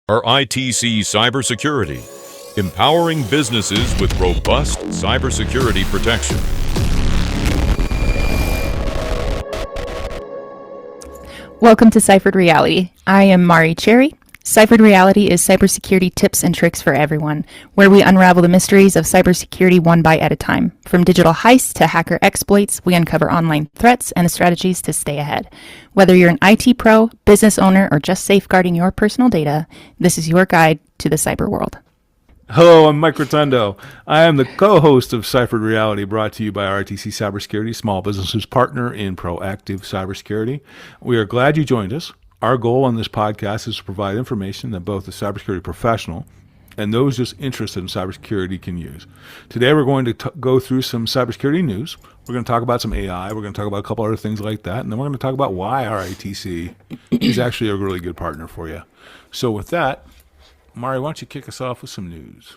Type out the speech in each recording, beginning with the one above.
Our ITC Cybersecurity, empowering businesses with robust cybersecurity protection. Welcome to Ciphered Reality. I am Mari Cherry. Ciphered Reality is cybersecurity tips and tricks for everyone, where we unravel the mysteries of cybersecurity one bite at a time. From digital heists to hacker exploits, we uncover online threats and the strategies to stay ahead. Whether you're an IT pro, business owner, or just safeguarding your personal data, this is your guide to the cyber world. Hello, I'm Mike Rotundo. I am the co-host of Ciphered Reality, brought to you by RTC Cybersecurity, small businesses partner in proactive cybersecurity. We are glad you joined us. Our goal on this podcast is to provide information that both the cybersecurity professional and those just interested in cybersecurity can use. Today, we're going to go through some cybersecurity news. We're going to talk about some AI. We're going to talk about a couple other things like that. And then we're going to talk about why our ITC is actually a really good partner for you. So with that, Mari, why don't you kick us off with some news?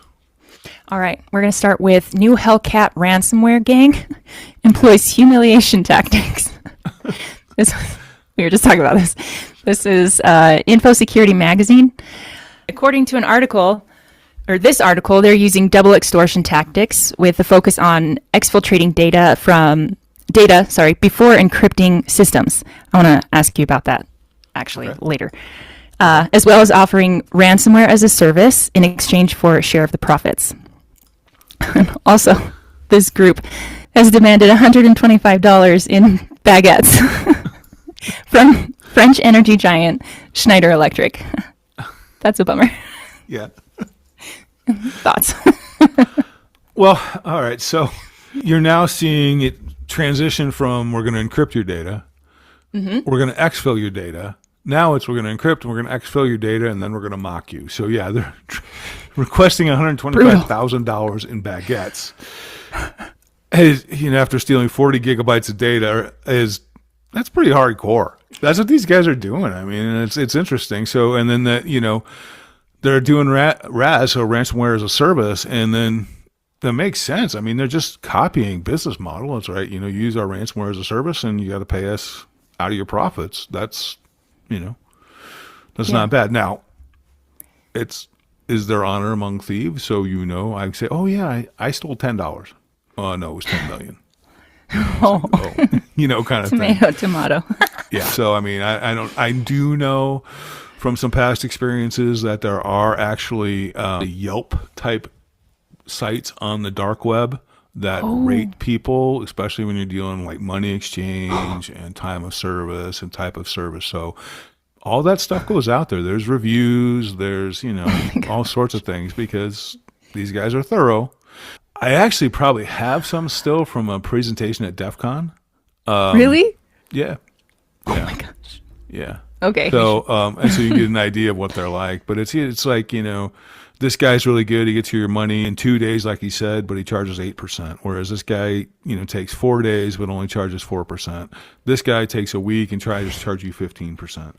All right, we're going to start with new Hellcat ransomware gang employs humiliation tactics. We were just talking about this. This is Info Security Magazine. According to an article, or this article, they're using double extortion tactics with a focus on exfiltrating data before encrypting systems. I want to ask you about that actually later. As well as offering ransomware as a service in exchange for a share of the profits. Also, this group has demanded $125 in baguettes from French energy giant Schneider Electric. That's a bummer. Yeah. Thoughts? Well, all right. So you're now seeing it transition from we're going to encrypt your data, we're going to exfil your data. Now it's we're going to encrypt and we're going to exfil your data and then we're going to mock you. So yeah, they're requesting $125,000 in baguettes. After stealing 40 gigabytes of data that's pretty hardcore. That's what these guys are doing. I mean, it's interesting. So and then they're doing RAS, so ransomware as a service, and then that makes sense. I mean, they're just copying business model. That's right. You use our ransomware as a service and you got to pay us out of your profits. That's not bad. Now, is there honor among thieves? So I say, oh yeah, I stole $10. Oh no, it was $10 million. Oh, kind of thing. Tomato. Yeah. So I mean, I do know from some past experiences that there are actually Yelp type sites on the dark web that rate people, especially when you're dealing like money exchange and time of service and type of service. So all that stuff goes out there. There's reviews, there's, all sorts of things because these guys are thorough. I actually probably have some still from a presentation at DEF CON. Really? Yeah. Oh my gosh. Yeah. Okay. So, and so you get an idea of what they're like, but it's like, this guy's really good. He gets you your money in 2 days, like he said, but he charges 8%. Whereas this guy, takes 4 days, but only charges 4%. This guy takes a week and tries to charge you 15%,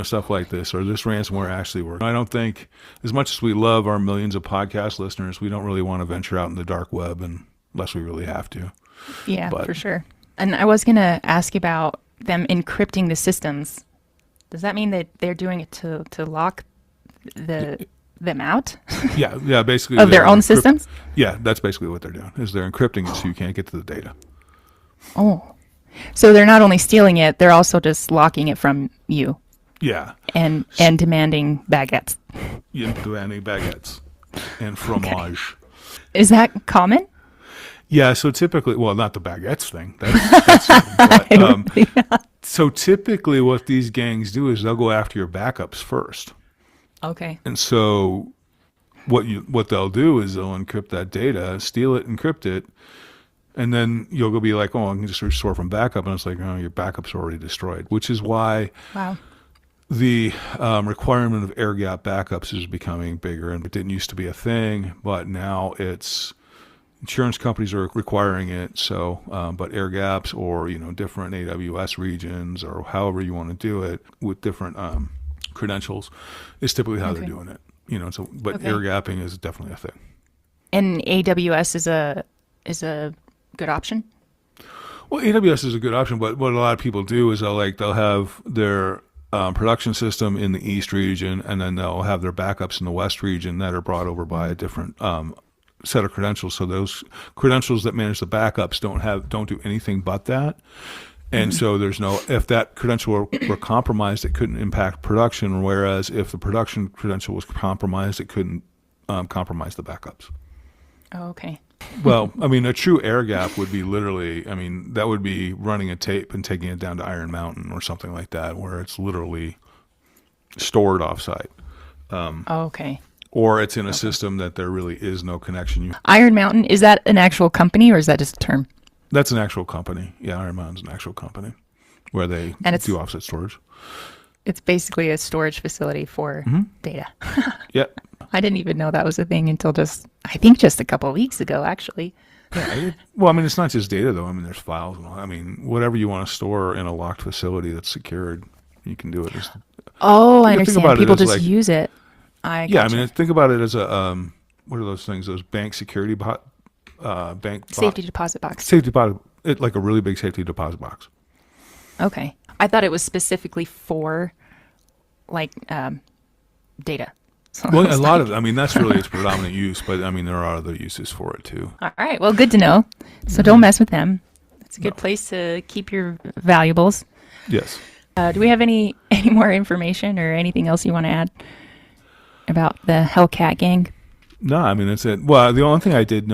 stuff like this. Or this ransomware actually works. I don't think, as much as we love our millions of podcast listeners, we don't really want to venture out in the dark web unless we really have to. Yeah, for sure. And I was going to ask about them encrypting the systems. Does that mean that they're doing it to lock them out? Yeah, basically. Of their own systems? Yeah, that's basically what they're doing, is they're encrypting it so you can't get to the data. Oh. So they're not only stealing it, they're also just locking it from you. Yeah. And demanding baguettes. Yeah, demanding baguettes and fromage. Okay. Is that common? Yeah, so typically, well, not the baguettes thing. So typically what these gangs do is they'll go after your backups first. Okay. And so what they'll do is they'll encrypt that data, steal it, encrypt it, and then you'll go be like, oh, I can just restore from backup. And it's like, oh, your backup's already destroyed, which is why the requirement of air gap backups is becoming bigger. And it didn't used to be a thing, but now insurance companies are requiring it. So, but air gaps or, different AWS regions or however you want to do it with different credentials is typically how they're doing it. But air gapping is definitely a thing. And AWS is a good option? Well, AWS is a good option, but what a lot of people do is they'll have their production system in the East region, and then they'll have their backups in the West region that are brought over by a different set of credentials. So those credentials that manage the backups don't do anything but that. And so there's no, if that credential were compromised, it couldn't impact production, whereas if the production credential was compromised, it couldn't compromise the backups. Oh, okay. Well, I mean, a true air gap would be literally, I mean, that would be running a tape and taking it down to Iron Mountain or something like that, where it's literally stored offsite. Oh, okay. Or it's in a system that there really is no connection. Iron Mountain, is that an actual company or is that just a term? That's an actual company. Yeah, Iron Mountain's an actual company where they do offset storage. It's basically a storage facility for data. Yep. I didn't even know that was a thing until I think just a couple of weeks ago, actually. Yeah, well, I mean, it's not just data, though. I mean, there's files. I mean, whatever you want to store in a locked facility that's secured, you can do it. Oh, I understand. People just use it. I mean, think about it as a, what are those things? Those bank security safety deposit box. Safety deposit, like a really big safety deposit box. Okay. I thought it was specifically for, like, data. So well, a lot of, I mean, that's really its predominant use, but I mean, there are other uses for it too. All right. Well, good to know. So don't mess with them. It's a good place to keep your valuables. Yes. Do we have any more information or anything else you want to add about the Hellcat gang? No, I mean, that's it. Well, the only thing I did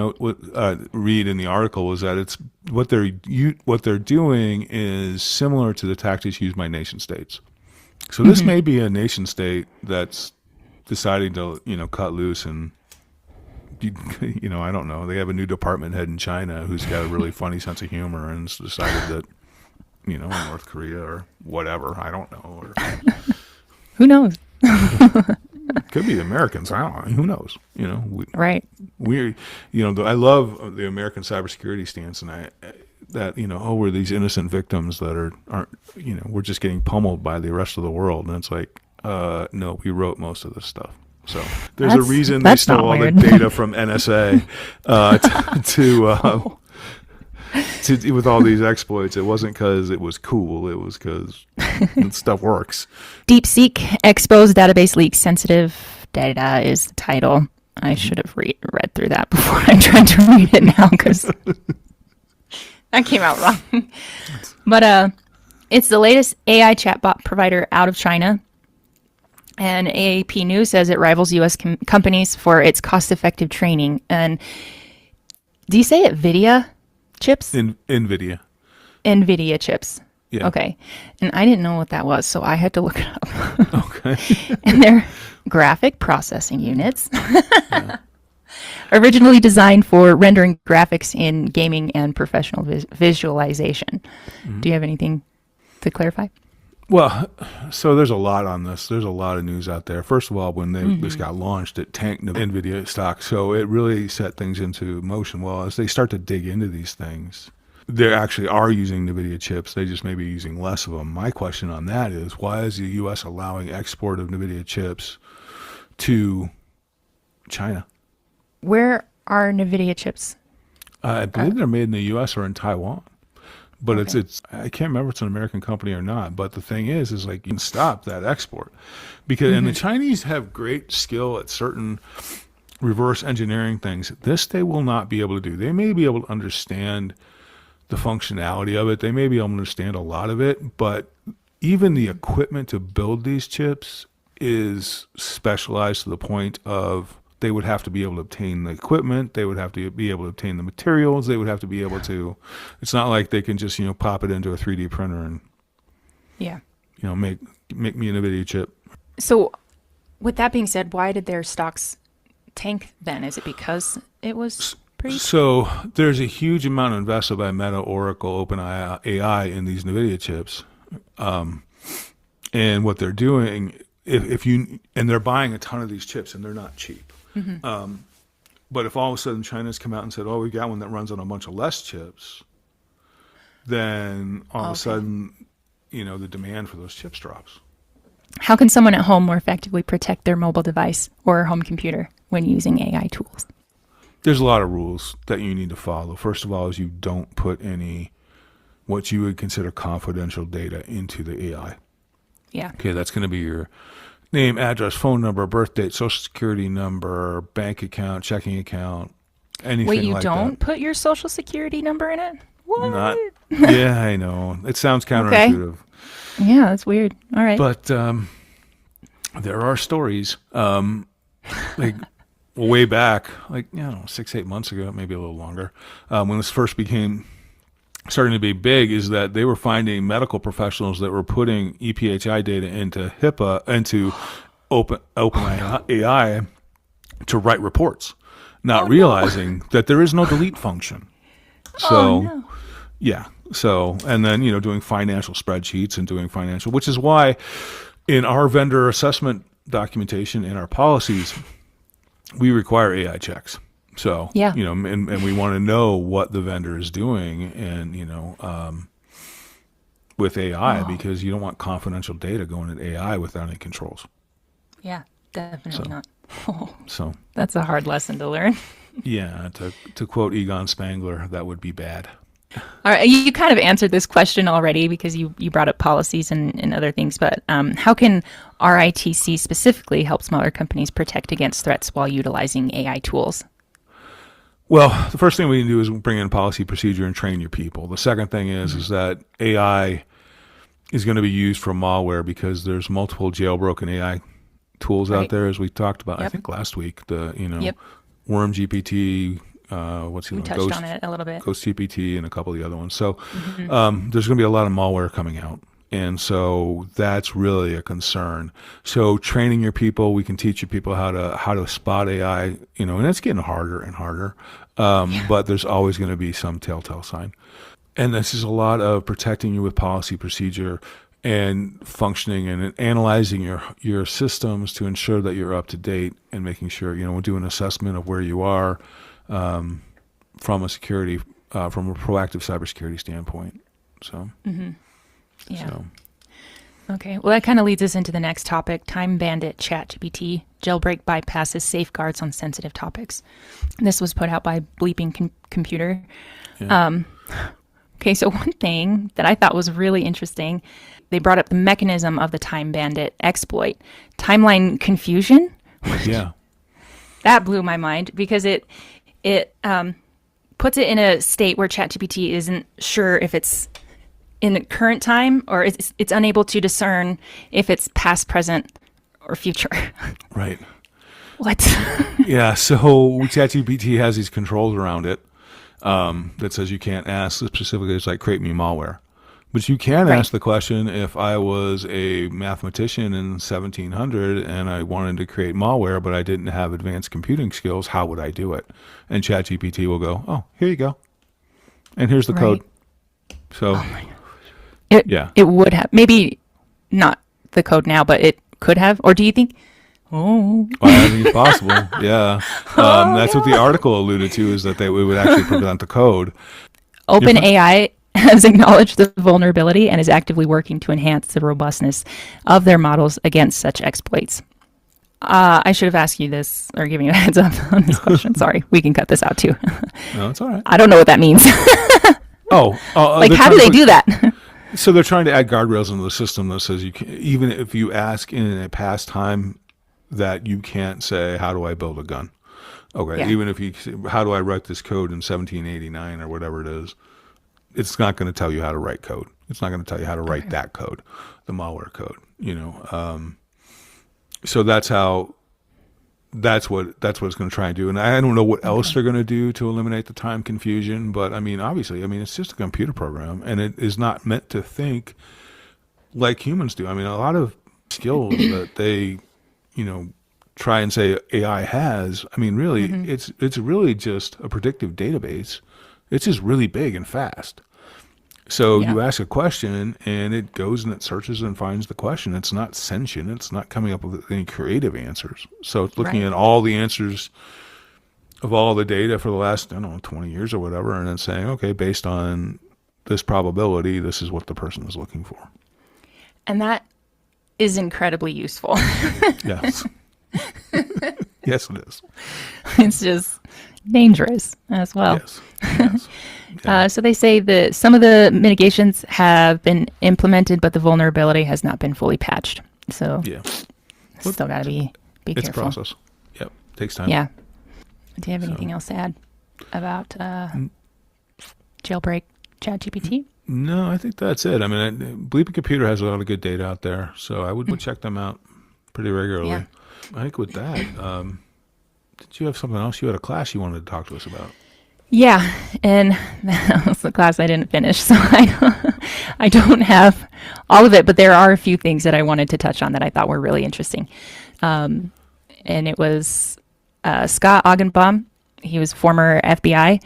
read in the article was that it's what they're doing is similar to the tactics used by nation states. So this may be a nation state that's deciding to, cut loose and, I don't know. They have a new department head in China who's got a really funny sense of humor and has decided that, North Korea or whatever, I don't know. Or, who knows? Could be the Americans. I don't know. Who knows? Right. I love the American cybersecurity stance, and we're these innocent victims that aren't, we're just getting pummeled by the rest of the world, and it's like, no, we wrote most of this stuff. So there's a reason they stole all the data from NSA with all these exploits. It wasn't because it was cool. It was because stuff works. DeepSeek exposed database leaks. Sensitive data is the title. I should have read through that before I tried to read it now because that came out wrong. But it's the latest AI chatbot provider out of China. And AAP News says it rivals U.S. companies for its cost-effective training. And do you say NVIDIA chips? NVIDIA. NVIDIA chips. Yeah. Okay. And I didn't know what that was, so I had to look it up. Okay. And they're graphic processing units. Originally designed for rendering graphics in gaming and professional visualization. Do you have anything to clarify? Well, so there's a lot on this. There's a lot of news out there. First of all, when this got launched, it tanked the NVIDIA stock. So it really set things into motion. Well, as they start to dig into these things, they actually are using NVIDIA chips. They just may be using less of them. My question on that is, why is the U.S. allowing export of NVIDIA chips to China? Where are NVIDIA chips? I believe they're made in the U.S. or in Taiwan. But it's I can't remember if it's an American company or not. But the thing is like you can stop that export because and the Chinese have great skill at certain reverse engineering things. This they will not be able to do. They may be able to understand the functionality of it. They may be able to understand a lot of it, but even the equipment to build these chips is specialized to the point of they would have to be able to obtain the equipment. They would have to be able to obtain the materials. They would have to be able to, it's not like they can just, pop it into a 3D printer and, make me an NVIDIA chip. So with that being said, why did their stocks tank then? Is it because it was pretty? So there's a huge amount invested by Meta, Oracle, OpenAI in these NVIDIA chips. And what they're doing, and they're buying a ton of these chips and they're not cheap. But if all of a sudden China's come out and said, we got one that runs on a bunch of less chips, then all of a sudden, the demand for those chips drops. How can someone at home more effectively protect their mobile device or home computer when using AI tools? There's a lot of rules that you need to follow. First of all, is you don't put any what you would consider confidential data into the AI. Yeah. Okay, that's going to be your name, address, phone number, birth date, social security number, bank account, checking account, anything Wait, you like don't that. put your social security number in it? What? Not, yeah, I know. It sounds counterintuitive. Yeah, that's weird. All right. But there are stories, like way back, like, 6, 8 months ago, maybe a little longer, when this first became starting to be big, is that they were finding medical professionals that were putting EPHI data into HIPAA, into OpenAI to write reports, not realizing that there is no delete function. So, yeah. So, and then, doing financial spreadsheets and doing financial, which is why in our vendor assessment documentation, in our policies, we require AI checks. So, Yeah. And we want to know what the vendor is doing and, with AI, because you don't want confidential data going in AI without any controls. Yeah, definitely not. So, That's a hard lesson to learn. yeah, to quote Egon Spangler, that would be bad. All right, you kind of answered this question already because you brought up policies and other things, but how can RITC specifically help smaller companies protect against threats while utilizing AI tools? Well, the first thing we can do is bring in policy procedure and train your people. The second thing is that AI is going to be used for malware because there's multiple jailbroken AI tools out there, as we talked about, I think last week, the, Worm GPT, what's the We other touched Ghost, on it a little bit. Ghost GPT, and a couple of the other ones. So there's going to be a lot of malware coming out. And so that's really a concern. So training your people, we can teach your people how to spot AI, and it's getting harder and harder. But there's always going to be some telltale sign. And this is a lot of protecting you with policy procedure and functioning and analyzing your systems to ensure that you're up to date and making sure, we'll do an assessment of where you are from a proactive cybersecurity standpoint. So, Yeah. so. Okay. Well, that kind of leads us into the next topic: Time Bandit ChatGPT jailbreak bypasses safeguards on sensitive topics. This was put out by Bleeping Computer. Yeah. Okay, so one thing that I thought was really interesting, they brought up the mechanism of the Time Bandit exploit, timeline confusion. Yeah. That blew my mind because it puts it in a state where ChatGPT isn't sure if it's in the current time or it's unable to discern if it's past, present, or future. Right. What? Yeah. So ChatGPT has these controls around it that says you can't ask specifically. It's like create me malware, but you can ask the question: if I was a mathematician in 1700 and I wanted to create malware, but I didn't have advanced computing skills, how would I do it? And ChatGPT will go, "Oh, here you go, and here's the code." So, It would have, maybe not the code now, but it could have. Or do you think? Well, I think it's possible. Yeah. That's what the article alluded to, is that it would actually prevent the code. OpenAI has acknowledged the vulnerability and is actively working to enhance the robustness of their models against such exploits. I should have asked you this or given you a heads up on this question. Sorry, we can cut this out too. No, it's all right. I don't know what that means. Like, how do they do that? So they're trying to add guardrails into the system that says you can, even if you ask in a past time, that you can't say, how do I build a gun? Okay. Yeah. Even if you say, how do I write this code in 1789 or whatever it is, it's not going to tell you how to write code. It's not going to tell you how to write that code, the malware code, so that's what it's going to try and do. And I don't know what else they're going to do to eliminate the time confusion, but obviously, it's just a computer program, and it is not meant to think like humans do. A lot of skills that they, try and say AI has, really, it's really just a predictive database. It's just really big and fast. So you ask a question and it goes and it searches and finds the question. It's not sentient. It's not coming up with any creative answers. So it's looking at all the answers of all the data for the last, 20 years or whatever, and then saying, okay, based on this probability, this is what the person is looking for. And that is incredibly useful. Yes. Yes, it is. It's just, dangerous as well. Yes. Yes. Yeah. So they say that some of the mitigations have been implemented, but the vulnerability has not been fully patched. So Yeah. still got to be It's a careful. process. Yep. Takes time. Yeah. Do you have anything else to add about jailbreak ChatGPT? No, I think that's it. I mean, Bleeping Computer has a lot of good data out there, so I would check them out pretty regularly. Yeah. I think with that, did you have something else? You had a class you wanted to talk to us about. Yeah, and that was the class I didn't finish, so I don't have all of it, but there are a few things that I wanted to touch on that I thought were really interesting. And it was Scott Augenbaum. He was former FBI,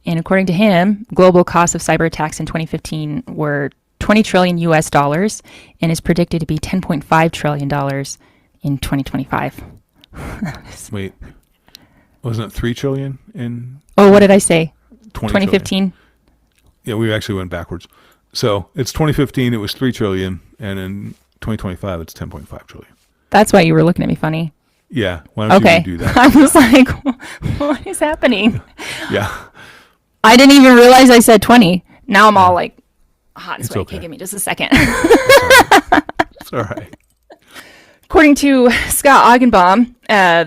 and according to him, global costs of cyber attacks in 2015 were 20 trillion US dollars and is predicted to be 10.5 trillion dollars in 2025. Wait, wasn't it 3 trillion in Oh, what did I say? 2015? Yeah, we actually went backwards. So it's 2015, it was 3 trillion, and in 2025, it's 10.5 trillion. That's why you were looking at me funny. Yeah, why don't Okay. you do that? I was like, what is happening? Yeah, I didn't even realize I said 20. Now I'm all like hot and It's sweaty. okay. Okay, give me just a second. it's all right. According to Scott Augenbaum,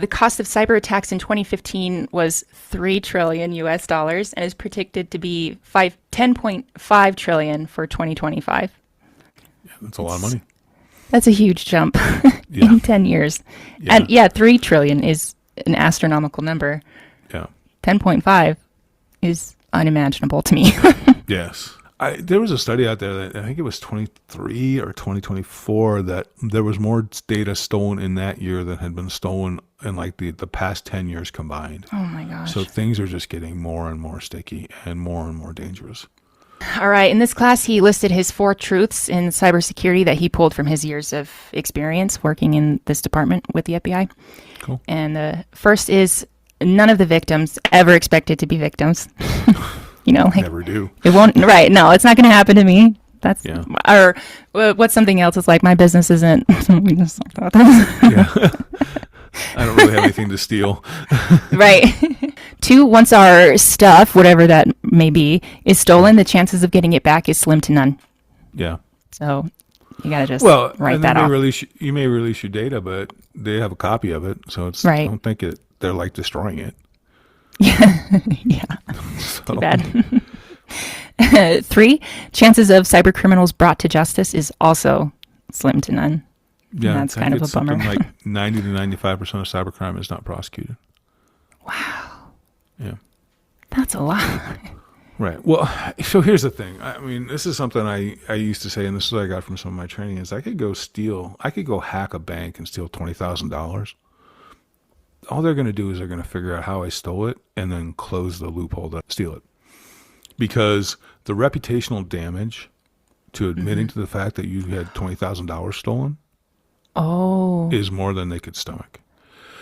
the cost of cyber attacks in 2015 was 3 trillion US dollars and is predicted to be 10.5 trillion for 2025. That's a lot of money. That's a huge jump Yeah. in 10 years. Yeah. And yeah, 3 trillion is an astronomical number. Yeah. 10.5 is unimaginable to me. Yes. There was a study out there that I think it was 23 or 2024 that there was more data stolen in that year than had been stolen in like the past 10 years combined. Oh my gosh. So things are just getting more and more sticky and more dangerous. All right. In this class, he listed his 4 truths in cybersecurity that he pulled from his years of experience working in this department with the FBI. Cool. And the first is none of the victims ever expected to be victims. You know, like Never do. it won't. Right? No, it's not going to happen to me. That's Yeah. or what's something else? It's like my business isn't. We just talked about that. Yeah. I don't really have anything to steal. Right. 2, once our stuff, whatever that may be, is stolen, the chances of getting it back is slim to none. Yeah. So you got to just Well, write and that then off. you may release your data, but they have a copy of it, so it's Right. I don't think they're like destroying it. Yeah. So, Too bad. 3, chances of cyber criminals brought to justice is also slim to none. Yeah, That's I kind think of it's a bummer. something like 90 to 95% of cybercrime is not prosecuted. Wow. Yeah. That's a lot. Right. Well, so here's the thing. I mean, this is something I used to say, and this is what I got from some of my training, is I could go hack a bank and steal $20,000. All they're going to do is they're going to figure out how I stole it and then close the loophole to steal it. Because the reputational damage to admitting to the fact that you had $20,000 stolen Oh, is more than they could stomach.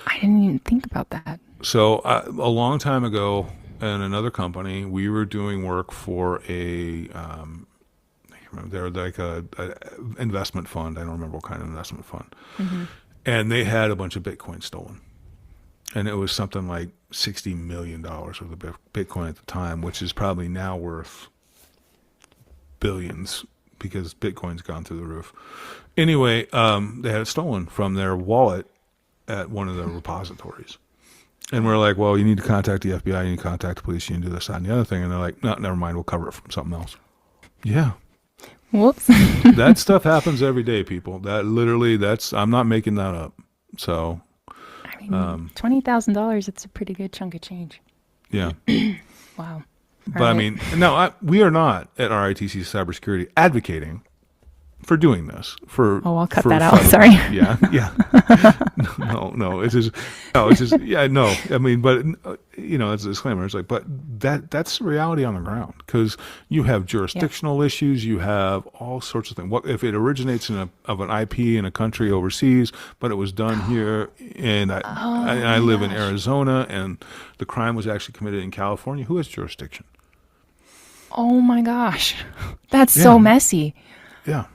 I didn't even think about that. So a long time ago in another company, we were doing work for I can't remember, they're like a investment fund. I don't remember what kind of investment fund. Mm-hmm. And they had a bunch of Bitcoin stolen. And it was something like $60 million worth of Bitcoin at the time, which is probably now worth billions because Bitcoin's gone through the roof. Anyway, they had it stolen from their wallet at one of the repositories. And we're like, well, you need to contact the FBI, you need to contact the police, you need to do this, that, and the other thing. And they're like, no, never mind, we'll cover it from something else. Yeah. Whoops. That stuff happens every day, people. I'm not making that up. So, I mean, $20,000, it's a pretty good chunk of change. yeah. Wow. But I mean, no, we are not at RITC Cybersecurity advocating for doing this. Oh, I'll cut for that out. federal- Sorry. Yeah, yeah. No. It's just, yeah, no. I mean, but it's a disclaimer. It's like, but that's the reality on the ground because you have jurisdictional issues. You have all sorts of things. What if it originates of an IP in a country overseas, but it was done here, and I live in Arizona, and the crime was actually committed in California? Who has jurisdiction? Oh my gosh. That's so messy. Yeah.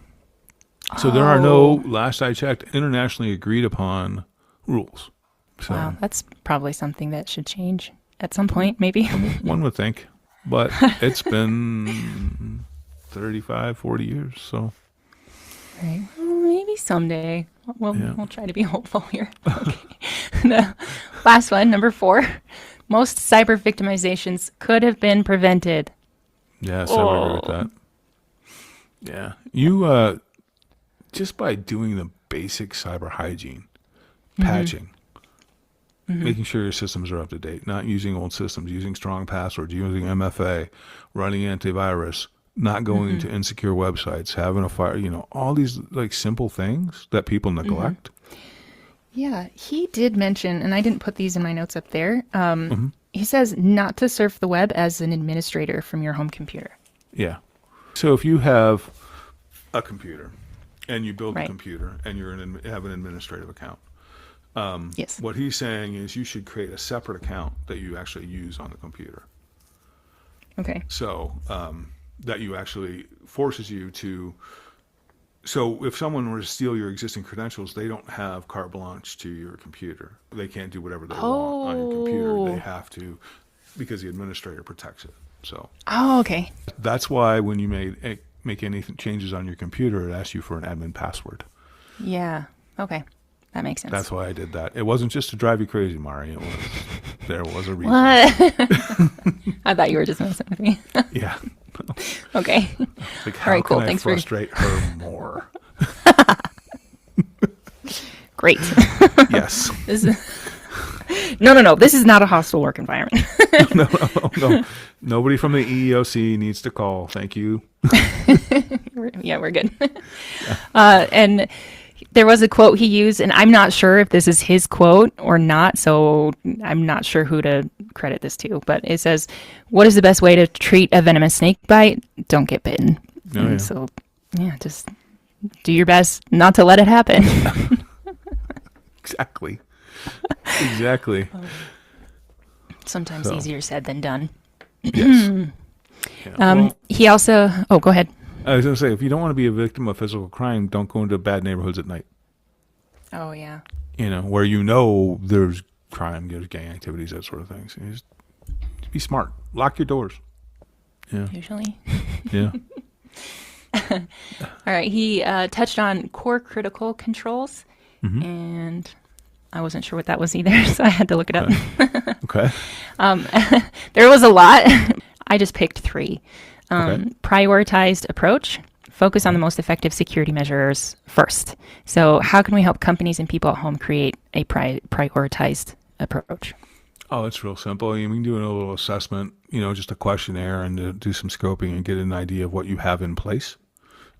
So there are no, last I checked, internationally agreed upon rules. So, Wow. That's probably something that should change. at some point, maybe. One would think, but it's been 35, 40 years. So Right. Well, maybe someday. We'll try to be hopeful here. Okay. The last one, number 4. Most cyber victimizations could have been prevented. yes, I would agree with that. Yeah. You, just by doing the basic cyber hygiene, patching, making sure your systems are up to date, not using old systems, using strong passwords, using MFA, running antivirus, not going to insecure websites, having a fire, all these like simple things that people neglect. Yeah, he did mention, and I didn't put these in my notes up there. He says not to surf the web as an administrator from your home computer. Yeah. So if you have a computer and you build a Right. computer and have an administrative account, Yes. what he's saying is you should create a separate account that you actually use on the computer. Okay. So that you actually forces you to. So if someone were to steal your existing credentials, they don't have carte blanche to your computer. They can't do whatever they want on your computer. They have to, because the administrator protects it. So Oh, okay. that's why when you make any changes on your computer, it asks you for an admin password. Yeah. Okay. That makes sense. That's why I did that. It wasn't just to drive you crazy, Mari. There was a reason. What? I thought you were just messing with me. Yeah. Okay. Like, All how right, cool. can I Thanks frustrate her more? Great. Yes. This is... No. This is not a hostile work environment. No. Nobody from the EEOC needs to call. Thank you. We're good. And there was a quote he used, and I'm not sure if this is his quote or not, so I'm not sure who to credit this to, but it says, what is the best way to treat a venomous snake bite? Don't get bitten. Oh, yeah. So, just do your best not to let it happen. Exactly. Exactly. Sometimes So. easier said than done. Yes. Yeah. Well, He also... Oh, go ahead. I was going to say, if you don't want to be a victim of physical crime, don't go into bad neighborhoods at night. Oh, yeah. Where there's crime, there's gang activities, that sort of thing. So you just be smart. Lock your doors. Yeah. Usually. Yeah. All right. He touched on core critical controls, and I wasn't sure what that was either, so I had to look it up. Okay. There was a lot. I just picked 3. Okay. Prioritized approach. Focus on the most effective security measures first. So how can we help companies and people at home create a prioritized approach? Oh, it's real simple. We can do a little assessment, just a questionnaire, and do some scoping and get an idea of what you have in place,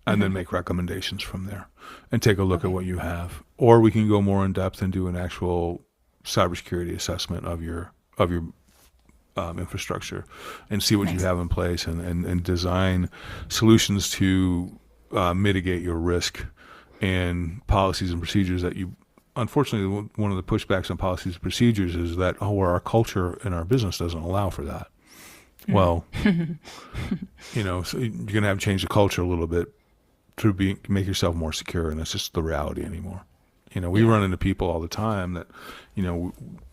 and then make recommendations from there and take a look at what you have. Or we can go more in depth and do an actual cybersecurity assessment of your infrastructure and see what you have in place and design solutions to mitigate your risk and policies and procedures that you. Unfortunately, one of the pushbacks on policies and procedures is that, our culture and our business doesn't allow for that. Well, so you're going to have to change the culture a little bit to make yourself more secure, and that's just the reality anymore. We run into people all the time that,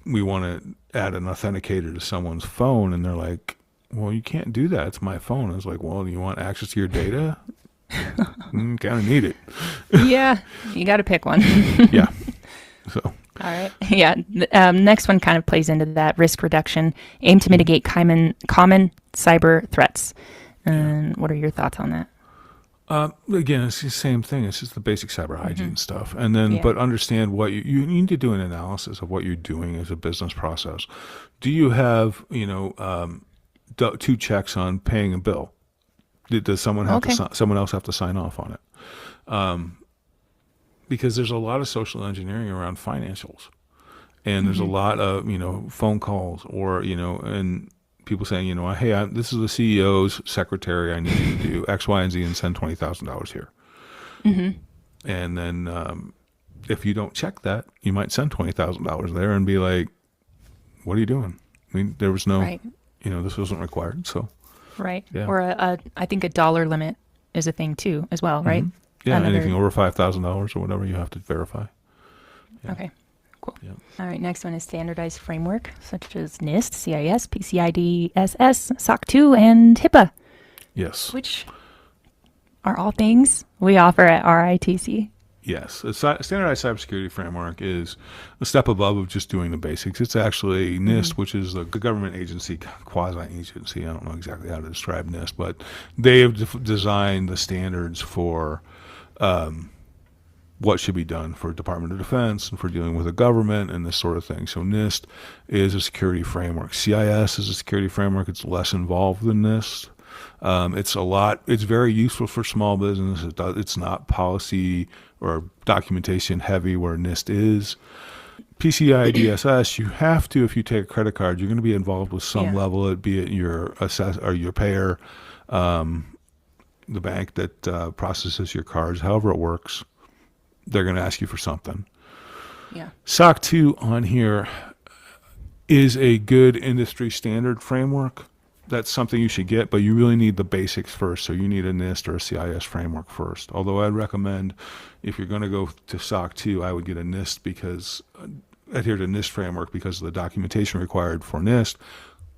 we want to add an authenticator to someone's phone, and they're like, well, you can't do that. It's my phone. I was like, well, you want access to your data? Kind of need it. Yeah, you got to pick one. Yeah. So. All right. Yeah. Next one kind of plays into that risk reduction. Aim to mitigate common cyber threats. And what are your thoughts on that? Again, it's the same thing. It's just the basic cyber hygiene stuff. And then, but understand what you need to do an analysis of what you're doing as a business process. Do you have, 2 checks on paying a bill? Does someone have someone else have to sign off on it? Because there's a lot of social engineering around financials, and there's a lot of, phone calls or, and people saying, hey, this is the CEO's secretary. I need you to do X, Y, and Z and send $20,000 here. And then if you don't check that, you might send $20,000 there and be like, what are you doing? I mean, there was no, this wasn't required. So. Right. Yeah. Or I think a dollar limit is a thing too, as well, right? Yeah. Anything over $5,000 or whatever, you have to verify. Yeah. Okay. Cool. Yep. All right, next one is standardized framework, such as NIST, CIS, PCI DSS, SOC 2, and HIPAA, Yes. which are all things we offer at RITC. Yes. A standardized cybersecurity framework is a step above of just doing the basics. It's actually NIST, which is the government agency, quasi-agency. I don't know exactly how to describe NIST, but they have designed the standards for what should be done for Department of Defense and for dealing with the government and this sort of thing. So NIST is a security framework. CIS is a security framework. It's less involved than NIST. It's very useful for small business. It's not policy or documentation heavy where NIST is. PCI DSS, you have to, if you take a credit card, you're going to be involved with some level, be it your or your payer, the bank that processes your cards, however it works. They're going to ask you for something. Yeah. SOC 2 on here is a good industry standard framework. That's something you should get, but you really need the basics first. So you need a NIST or a CIS framework first. Although I'd recommend, if you're going to go to SOC 2, I would get a NIST adhere to NIST framework because the documentation required for NIST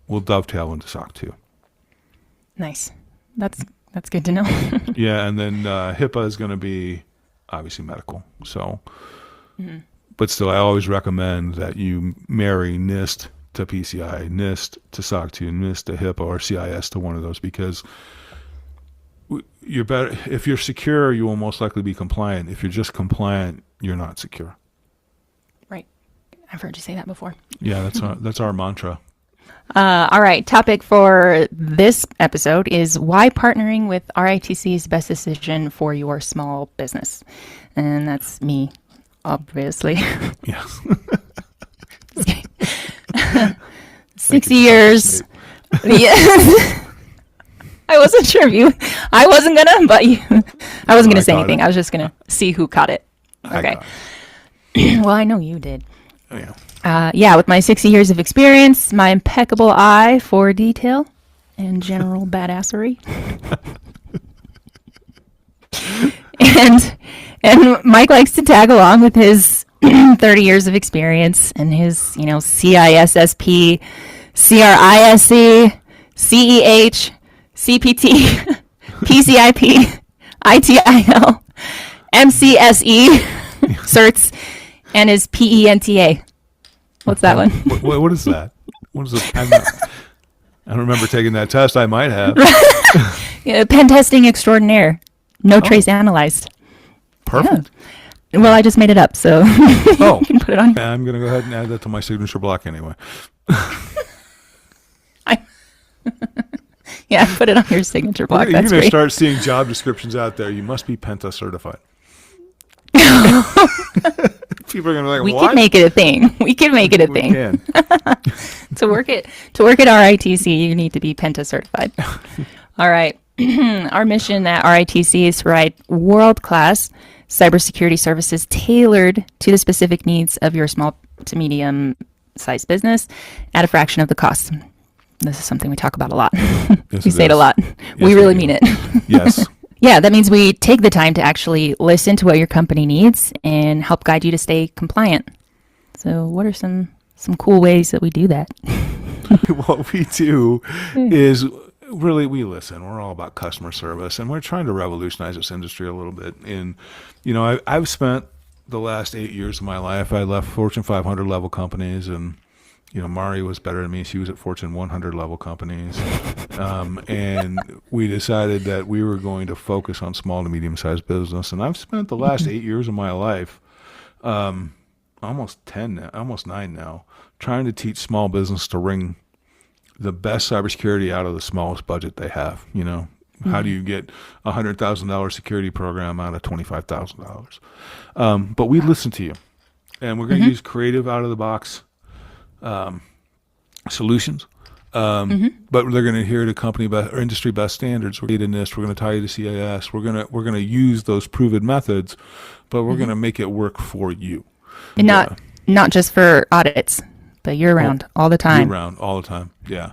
will dovetail into SOC 2. Nice. That's good to know. Yeah, and then HIPAA is going to be obviously medical. So, but still, I always recommend that you marry NIST to PCI, NIST to SOC 2, NIST to HIPAA, or CIS to one of those, because you're better. If you're secure, you will most likely be compliant. If you're just compliant, you're not secure. Right. I've heard you say that before. Yeah, that's our mantra. All right. Topic for this episode is why partnering with RITC is the best decision for your small business. And that's me, obviously. Yes. 60 years. Yeah. I wasn't sure if I wasn't gonna say anything. I was just gonna see who caught it. Okay. Well, I know you did. Oh, yeah. With my 60 years of experience, my impeccable eye for detail, and general badassery. and Mike likes to tag along with his 30 years of experience and his, CISSP, CRISC, CEH, CPT, PCIP, ITIL, MCSE certs, and his PENTA. What's that one? What is that? What is it? I don't remember taking that test. I might have. Pen testing extraordinaire. No trace analyzed. Perfect. Yeah. Well, I just made it up, so you can put it on. I'm going to go ahead and add that to my signature block anyway. Put it on your signature block. You're That's going to great. start seeing job descriptions out there. You must be Penta certified. People are going to be like, we what? can make it a thing. We can make it a thing. Can. To work at RITC, you need to be Penta certified. All right. Our mission at RITC is to provide world-class cybersecurity services tailored to the specific needs of your small to medium-sized business at a fraction of the cost. This is something we talk about a lot. Yes, we say it a lot. Yes, we really mean it. Yes. Yeah, that means we take the time to actually listen to what your company needs and help guide you to stay compliant. So what are some cool ways that we do that? What we do is really we listen. We're all about customer service, and we're trying to revolutionize this industry a little bit. And, I've spent the last 8 years of my life, I left Fortune 500 level companies, and Mari was better than me. She was at Fortune 100 level companies. And we decided that we were going to focus on small to medium sized business. And I've spent the last 8 years of my life, almost 9 now, trying to teach small business to wring the best cybersecurity out of the smallest budget they have. How do you get a $100,000 security program out of $25,000? But we listen to you, and we're going to use creative out of the box solutions, but they're going to adhere to company best or industry best standards. We're going to NIST. We're going to tie you to CIS. We're going to use those proven methods, but we're going to make it work for you, and not just for audits, but year round, all the time. Year round, all the time. Yeah,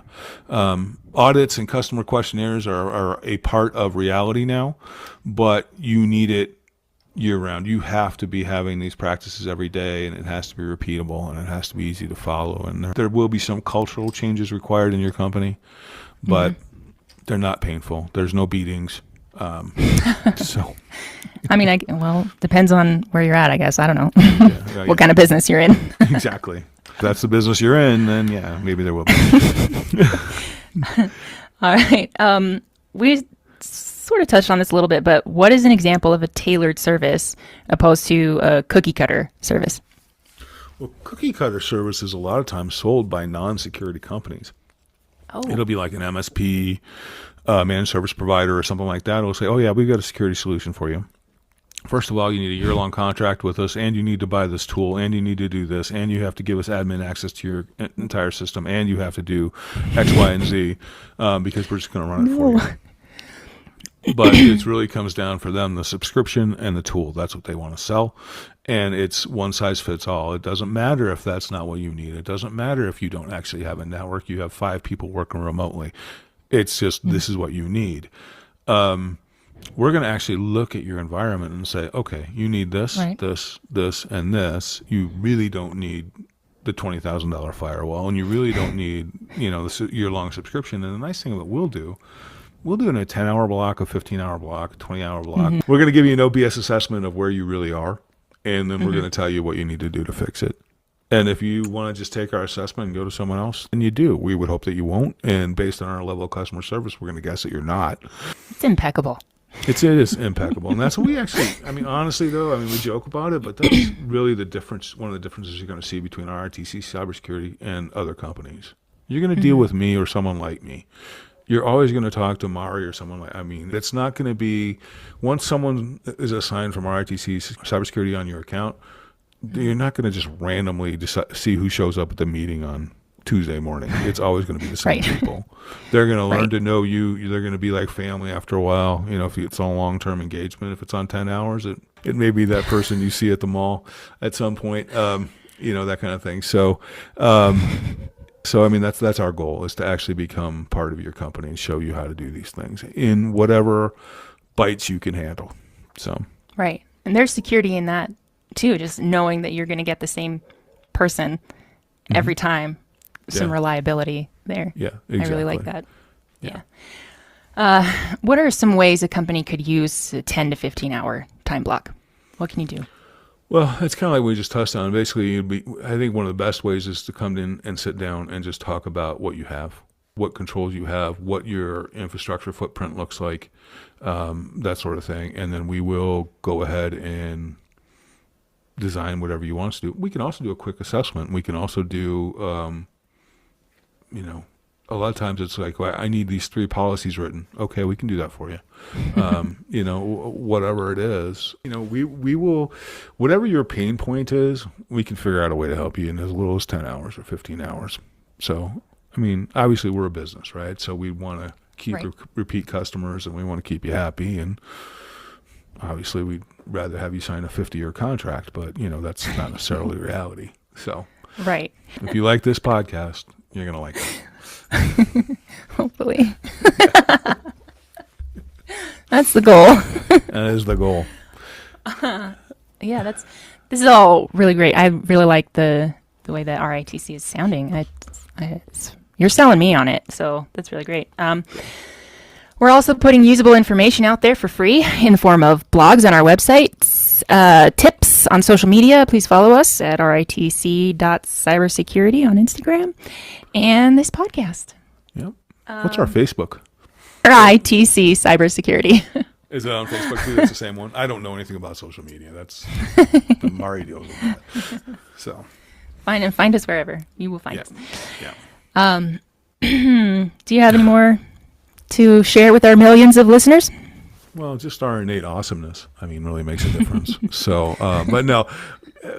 audits and customer questionnaires are a part of reality now, but you need it year round. You have to be having these practices every day, and it has to be repeatable, and it has to be easy to follow. And there will be some cultural changes required in your company, but they're not painful. There's no beatings. So, I mean, well, depends on where you're at, I guess. I don't know yeah. what kind of business you're in. Exactly. If that's the business you're in, then yeah, maybe there will be. All right. We sort of touched on this a little bit, but what is an example of a tailored service opposed to a cookie cutter service? Well, cookie cutter service is a lot of times sold by non-security companies. Oh. It'll be like an MSP, managed service provider or something like that. It'll say, oh yeah, we've got a security solution for you. First of all, you need a year-long contract with us, and you need to buy this tool, and you need to do this, and you have to give us admin access to your entire system, and you have to do X, Y, and Z, because we're just going to run it for you. But it really comes down for them, the subscription and the tool. That's what they want to sell. And it's one size fits all. It doesn't matter if that's not what you need. It doesn't matter if you don't actually have a network. You have 5 people working remotely. It's just, this is what you need. We're going to actually look at your environment and say, okay, you need this, right. this, and this. You really don't need the $20,000 firewall, and you really don't need, this year-long subscription. And the nice thing that we'll do in a 10-hour block, a 15-hour block, a 20-hour block. We're going to give you an OBS assessment of where you really are, and then we're going to tell you what you need to do to fix it. And if you want to just take our assessment and go to someone else, then you do. We would hope that you won't. And based on our level of customer service, we're going to guess that you're not. It's impeccable. It is impeccable. And that's what we actually, honestly though, we joke about it, but that's really the difference. One of the differences you're going to see between RITC Cybersecurity and other companies. You're going to deal with me or someone like me. You're always going to talk to Mari or someone like, it's not going to be, once someone is assigned from RITC Cybersecurity on your account, you're not going to just randomly see who shows up at the meeting on Tuesday morning. It's always going to be the same people. They're going to learn to know you. They're going to be like family after a while. If it's on long-term engagement, if it's on 10 hours, it may be that person you see at the mall at some point, that kind of thing. So, that's our goal, is to actually become part of your company and show you how to do these things in whatever bites you can handle. So, right. And there's security in that too, just knowing that you're going to get the same person every time. Some reliability there. Yeah, exactly. I really like that. Yeah. What are some ways a company could use a 10 to 15 hour time block? What can you do? Well, it's kind of like we just touched on. Basically, I think one of the best ways is to come in and sit down and just talk about what you have, what controls you have, what your infrastructure footprint looks like, that sort of thing. And then we will go ahead and design whatever you want us to do. We can also do a quick assessment. We can also do, a lot of times it's like, well, I need these 3 policies written. Okay, we can do that for you. Whatever it is, we will, whatever your pain point is, we can figure out a way to help you in as little as 10 hours or 15 hours. So, obviously we're a business, right? So we want to keep repeat customers, and we want to keep you happy. And obviously we'd rather have you sign a 50-year contract, but that's not necessarily reality. So, if you like this podcast, you're going to like it. Hopefully. That's the goal. That is the goal. Yeah, this is all really great. I really like the way that RITC is sounding. You're selling me on it, so that's really great. We're also putting usable information out there for free in the form of blogs on our website, tips on social media. Please follow us at ritc.cybersecurity on Instagram, and this podcast. Yep. What's our Facebook? RITC Cybersecurity. Is it on Facebook too? That's the same one. I don't know anything about social media. That's the Mari deals with that. So Find us wherever. You will find us. Yeah. Do you have any more to share with our millions of listeners? Well, just our innate awesomeness, really makes a difference. So, but no,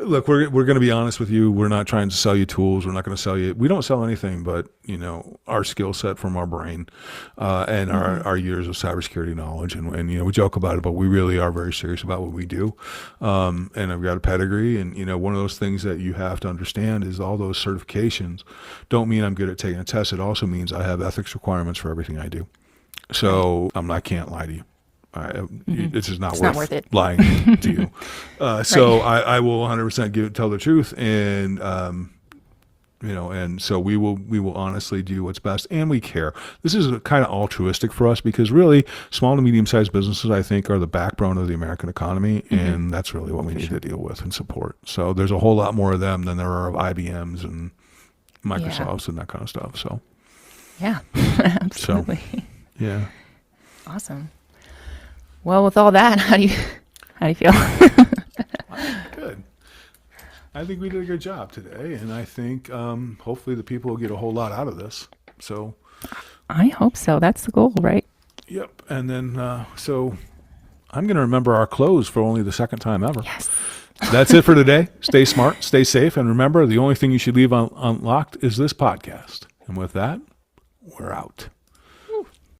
look, we're going to be honest with you. We're not trying to sell you tools. We're not going to sell you. We don't sell anything but, our skill set from our brain, and our years of cybersecurity knowledge. And, we joke about it, but we really are very serious about what we do. And I've got a pedigree. And, one of those things that you have to understand is all those certifications don't mean I'm good at taking a test. It also means I have ethics requirements for everything I do. So I can't lie to you. It's just not It's worth, not worth it. lying to you. So I will 100% tell the truth, and and so we will honestly do what's best, and we care. This is kind of altruistic for us because really small to medium sized businesses, I think, are the backbone of the American economy, and that's really what we need to deal with and support. So there's a whole lot more of them than there are of IBMs and Microsofts and that kind of stuff. So yeah, absolutely. Yeah. Awesome. Well, with all that, how do you feel? Good. I think we did a good job today, and I think hopefully the people will get a whole lot out of this. So, I hope so. That's the goal, right? yep. And then, so I'm going to remember our close for only the second time ever. Yes. That's it for today. Stay smart, stay safe, and remember, the only thing you should leave unlocked is this podcast. And with that, we're out.